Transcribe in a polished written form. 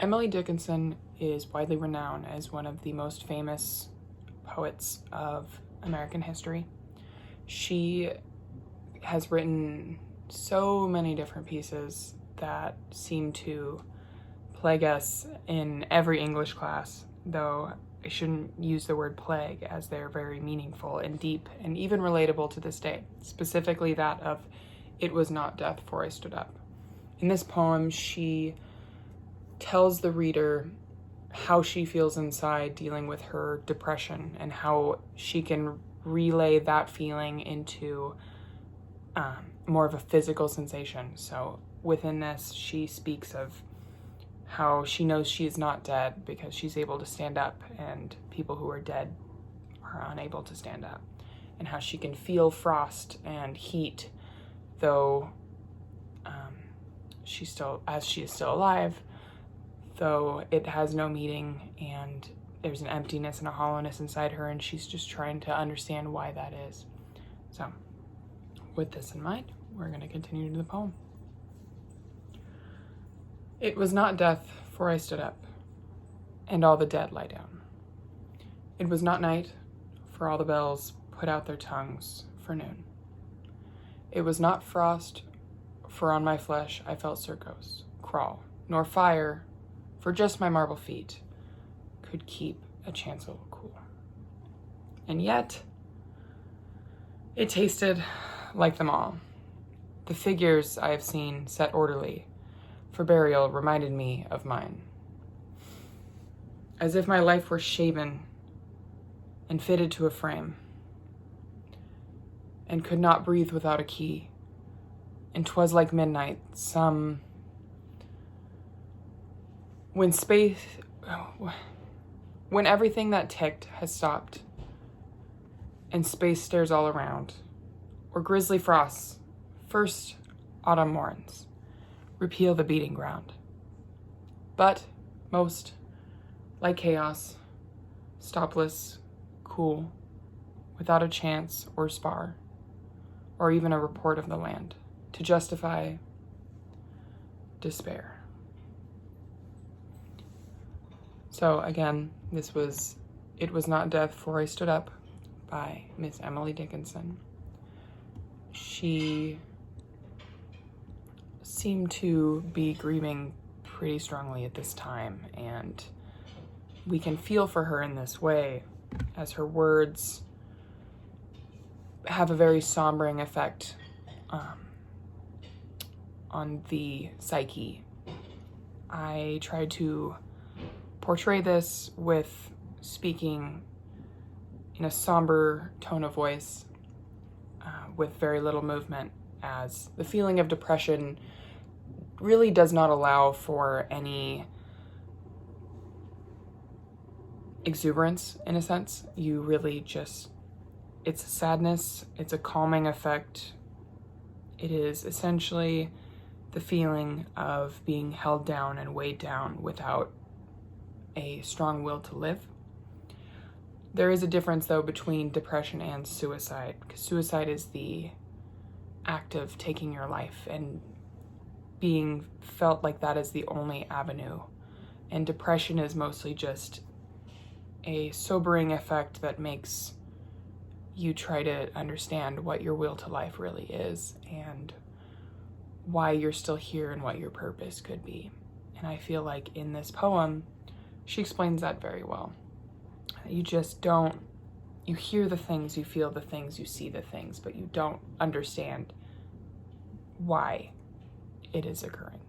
Emily Dickinson is widely renowned as one of the most famous poets of American history. She has written so many different pieces that seem to plague us in every English class, though I shouldn't use the word plague, as they're very meaningful and deep and even relatable to this day, specifically that of "It was not death, for I stood up." In this poem, she tells the reader how she feels inside dealing with her depression and how she can relay that feeling into more of a physical sensation. So within this, she speaks of how she knows she is not dead because she's able to stand up, and people who are dead are unable to stand up, and how she can feel frost and heat, though she is still alive, though it has no meaning, and there's an emptiness and a hollowness inside her, and she's just trying to understand why that is. So with this in mind, we're going to continue to the poem. It was not death, for I stood up, and all the dead lie down. It was not night, for all the bells put out their tongues for noon. It was not frost, for on my flesh I felt Circos crawl, nor fire, for just my marble feet could keep a chancel cool. And yet, it tasted like them all. The figures I have seen set orderly for burial reminded me of mine, as if my life were shaven and fitted to a frame, and could not breathe without a key. And 'twas like midnight, when everything that ticked has stopped, and space stares all around, or grisly frosts, first autumn morns, repeal the beating ground. But most, like chaos, stopless, cool, without a chance or spar, or even a report of the land, to justify despair. So again, this was It Was Not Death, For I Stood Up by Miss Emily Dickinson. She seemed to be grieving pretty strongly at this time, and we can feel for her in this way, as her words have a very sombering effect on the psyche. I tried to portray this with speaking in a somber tone of voice with very little movement, as the feeling of depression really does not allow for any exuberance, in a sense. You really just, it's a sadness, it's a calming effect. It is essentially the feeling of being held down and weighed down without a strong will to live. There is a difference, though, between depression and suicide, because suicide is the act of taking your life and being felt like that is the only avenue. And depression is mostly just a sobering effect that makes you try to understand what your will to life really is and why you're still here and what your purpose could be. And I feel like in this poem, she explains that very well. You just don't, you hear the things, you feel the things, you see the things, but you don't understand why it is occurring.